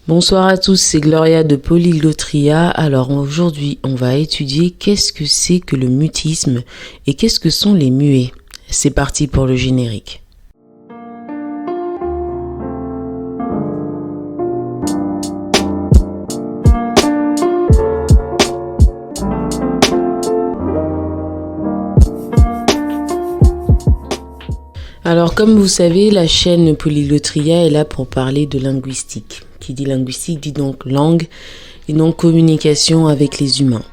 Bonsoir à tous, c'est Gloria de Polyglotria. Alors aujourd'hui, on va étudier qu'est-ce que c'est que le mutisme et qu'est-ce que sont les muets. C'est parti pour le générique. Alors comme vous savez, la chaîne Polyglotria est là pour parler de linguistique. Qui dit linguistique dit donc langue et donc communication avec les humains.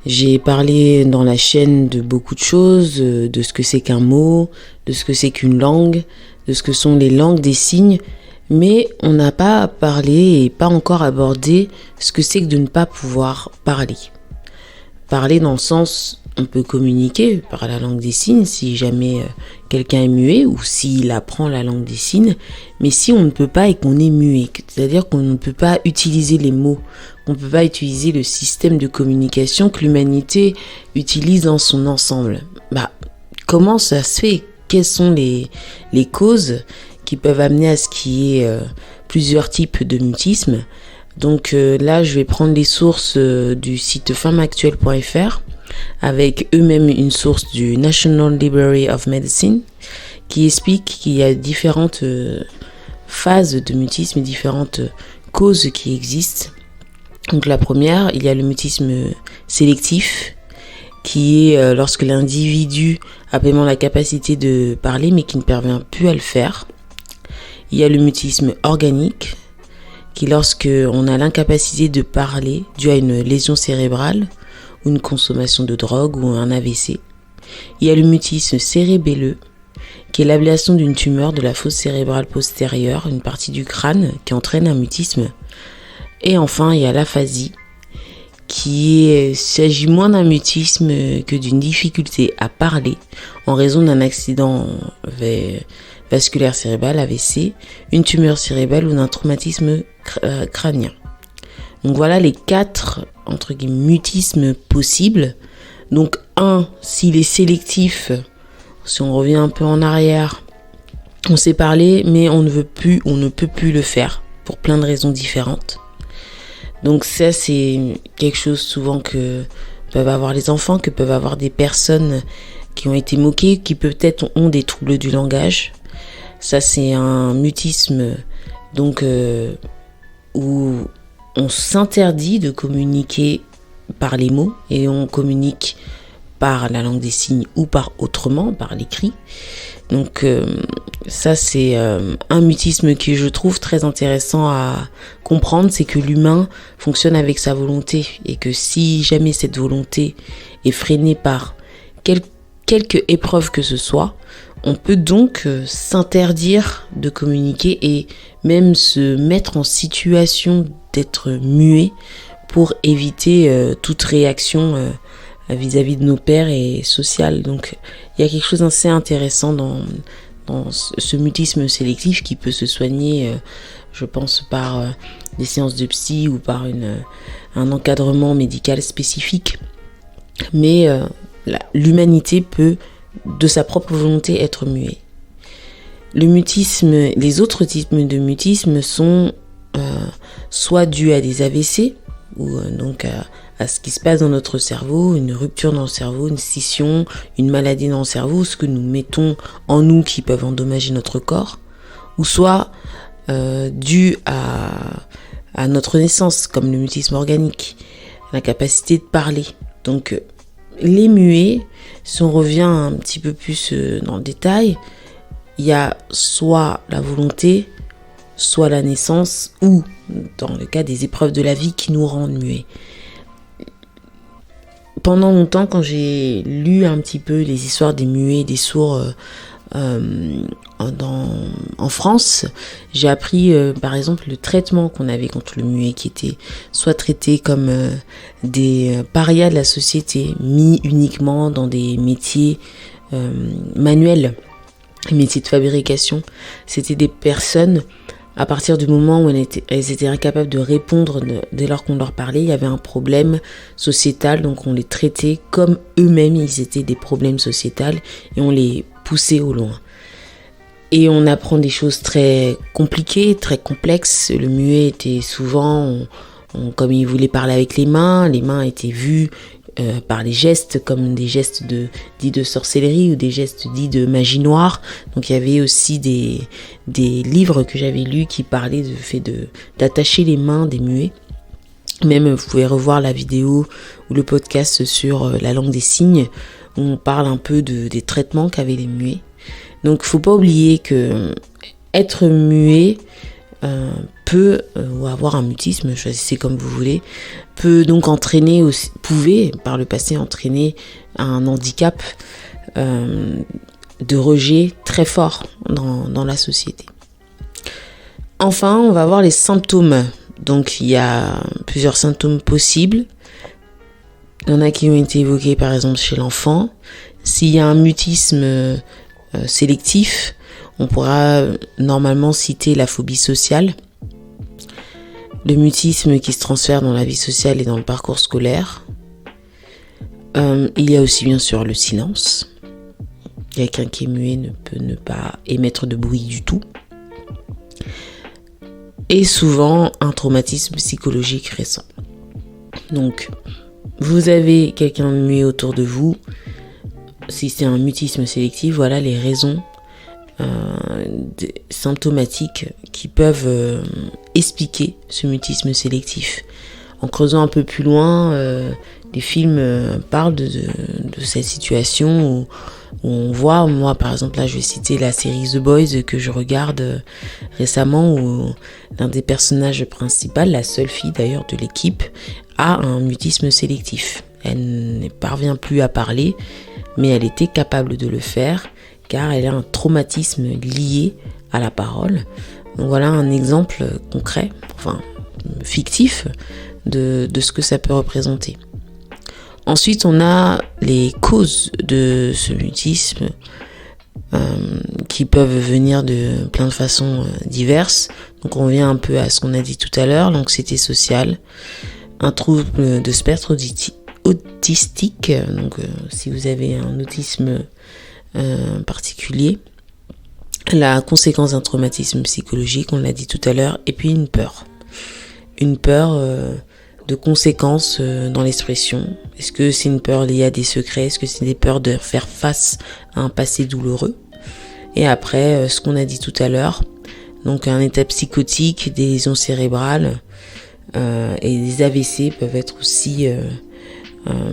J'ai parlé dans la chaîne de beaucoup de choses, de ce que c'est qu'un mot, de ce que c'est qu'une langue, de ce que sont les langues des signes, mais on n'a pas parlé et pas encore abordé ce que c'est que de ne pas pouvoir parler. Parler dans le sens, on peut communiquer par la langue des signes si jamais quelqu'un est muet ou s'il apprend la langue des signes, mais si on ne peut pas et qu'on est muet, c'est-à-dire qu'on ne peut pas utiliser les mots, qu'on ne peut pas utiliser le système de communication que l'humanité utilise dans son ensemble. Comment ça se fait ? Quelles sont les causes qui peuvent amener à ce qu'il y ait plusieurs types de mutisme ? Donc là, je vais prendre les sources du site femmeactuelle.fr avec eux-mêmes une source du National Library of Medicine qui explique qu'il y a différentes phases de mutisme et différentes causes qui existent. Donc la première, il y a le mutisme sélectif qui est lorsque l'individu a pleinement la capacité de parler mais qui ne parvient plus à le faire. Il y a le mutisme organique qui lorsque on a l'incapacité de parler dû à une lésion cérébrale ou une consommation de drogue ou un AVC. Il y a le mutisme cérébelleux qui est l'ablation d'une tumeur de la fosse cérébrale postérieure, une partie du crâne qui entraîne un mutisme. Et enfin, il y a l'aphasie s'agit moins d'un mutisme que d'une difficulté à parler en raison d'un accident vasculaire cérébral, AVC, une tumeur cérébrale ou d'un traumatisme crânien. Donc voilà les 4 entre guillemets mutismes possibles. Donc 1, s'il est sélectif, si on revient un peu en arrière, on sait parler mais on ne peut plus le faire pour plein de raisons différentes. Donc ça c'est quelque chose souvent que peuvent avoir les enfants, que peuvent avoir des personnes qui ont été moquées, qui peut-être ont des troubles du langage. Ça c'est un mutisme donc où on s'interdit de communiquer par les mots et on communique par la langue des signes ou par autrement, par l'écrit. Donc ça c'est un mutisme que je trouve très intéressant à comprendre, c'est que l'humain fonctionne avec sa volonté et que si jamais cette volonté est freinée par quelque épreuve que ce soit, on peut donc s'interdire de communiquer et même se mettre en situation d'être muet pour éviter toute réaction vis-à-vis de nos pairs et sociale. Donc il y a quelque chose d'assez intéressant dans ce mutisme sélectif qui peut se soigner, je pense, par des séances de psy ou par un encadrement médical spécifique. Mais l'humanité peut, de sa propre volonté, être muet. Les autres types de mutisme sont soit dus à des AVC, ou donc à ce qui se passe dans notre cerveau, une rupture dans le cerveau, une scission, une maladie dans le cerveau, ce que nous mettons en nous qui peuvent endommager notre corps, ou soit dû à notre naissance, comme le mutisme organique, la capacité de parler. Donc les muets, si on revient un petit peu plus dans le détail, il y a soit la volonté, soit la naissance, ou dans le cas des épreuves de la vie qui nous rendent muets. Pendant longtemps, quand j'ai lu un petit peu les histoires des muets, des sourds en France, j'ai appris par exemple le traitement qu'on avait contre le muet qui était soit traité comme des parias de la société, mis uniquement dans des métiers manuels, métiers de fabrication. C'était des personnes, à partir du moment où elles étaient incapables de répondre dès lors qu'on leur parlait, il y avait un problème sociétal, donc on les traitait comme eux-mêmes, ils étaient des problèmes sociétals et on les poussait au loin. Et on apprend des choses très compliquées, très complexes. Le muet était souvent, comme il voulait parler avec les mains étaient vues par les gestes comme des gestes dits de sorcellerie ou des gestes dits de magie noire. Donc il y avait aussi des livres que j'avais lus qui parlaient du fait d'attacher les mains des muets. Même vous pouvez revoir la vidéo ou le podcast sur la langue des signes où on parle un peu des traitements qu'avaient les muets. Donc il ne faut pas oublier que être muet peut, ou avoir un mutisme, choisissez comme vous voulez, peut donc entraîner aussi, pouvait par le passé entraîner un handicap de rejet très fort dans la société. Enfin, on va voir les symptômes. Donc il y a plusieurs symptômes possibles. Il y en a qui ont été évoqués par exemple chez l'enfant. S'il y a un mutisme sélectif, on pourra normalement citer la phobie sociale, le mutisme qui se transfère dans la vie sociale et dans le parcours scolaire. Il y a aussi bien sûr le silence. Quelqu'un qui est muet ne peut ne pas émettre de bruit du tout. Et souvent un traumatisme psychologique récent. Donc, vous avez quelqu'un de muet autour de vous. Si c'est un mutisme sélectif, voilà les raisons symptomatiques qui peuvent expliquer ce mutisme sélectif. En creusant un peu plus loin, les films parlent de cette situation où on voit, moi par exemple là je vais citer la série The Boys que je regarde récemment, où l'un des personnages principaux, la seule fille d'ailleurs de l'équipe, a un mutisme sélectif. Elle ne parvient plus à parler, mais elle était capable de le faire car elle a un traumatisme lié à la parole. Donc voilà un exemple concret, enfin fictif, de ce que ça peut représenter. Ensuite, on a les causes de ce mutisme qui peuvent venir de plein de façons diverses. Donc on revient un peu à ce qu'on a dit tout à l'heure, l'anxiété sociale, un trouble de spectre autistique, donc si vous avez un autisme particulier, la conséquence d'un traumatisme psychologique, on l'a dit tout à l'heure, et puis une peur de conséquences dans l'expression. Est-ce que c'est une peur liée à des secrets? Est-ce que c'est des peurs de faire face à un passé douloureux? Et après, ce qu'on a dit tout à l'heure, donc un état psychotique, des lésions cérébrales et des AVC peuvent être aussi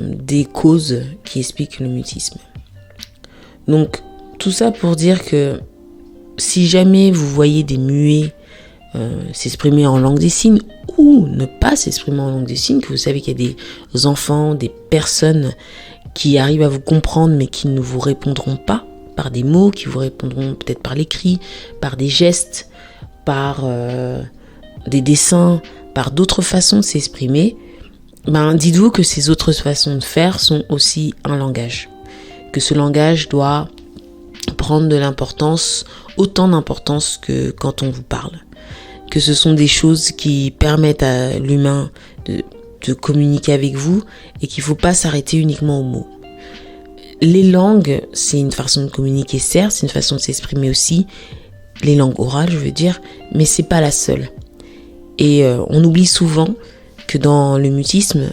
des causes qui expliquent le mutisme. Donc tout ça pour dire que si jamais vous voyez des muets s'exprimer en langue des signes ou ne pas s'exprimer en langue des signes, que vous savez qu'il y a des enfants, des personnes qui arrivent à vous comprendre mais qui ne vous répondront pas par des mots, qui vous répondront peut-être par l'écrit, par des gestes, par des dessins, par d'autres façons de s'exprimer, dites-vous que ces autres façons de faire sont aussi un langage. Que ce langage doit prendre de l'importance, autant d'importance que quand on vous parle. Que ce sont des choses qui permettent à l'humain de communiquer avec vous et qu'il ne faut pas s'arrêter uniquement aux mots. Les langues, c'est une façon de communiquer, certes, c'est une façon de s'exprimer aussi, les langues orales, je veux dire, mais c'est pas la seule. Et on oublie souvent que dans le mutisme,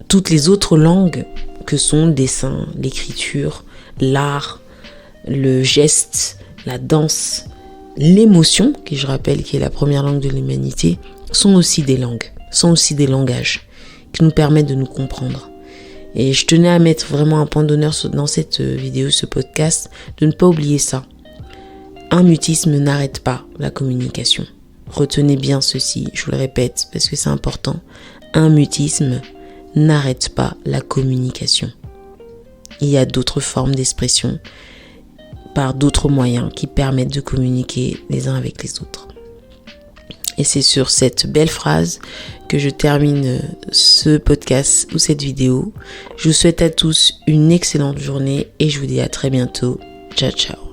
toutes les autres langues que sont le dessin, l'écriture, l'art, le geste, la danse, l'émotion, qui je rappelle qui est la première langue de l'humanité, sont aussi des langues, sont aussi des langages qui nous permettent de nous comprendre. Et je tenais à mettre vraiment un point d'honneur dans cette vidéo, ce podcast, de ne pas oublier ça. Un mutisme n'arrête pas la communication. Retenez bien ceci, je vous le répète, parce que c'est important. Un mutisme n'arrête pas la communication. Il y a d'autres formes d'expression par d'autres moyens qui permettent de communiquer les uns avec les autres. Et c'est sur cette belle phrase que je termine ce podcast ou cette vidéo. Je vous souhaite à tous une excellente journée et je vous dis à très bientôt. Ciao, ciao.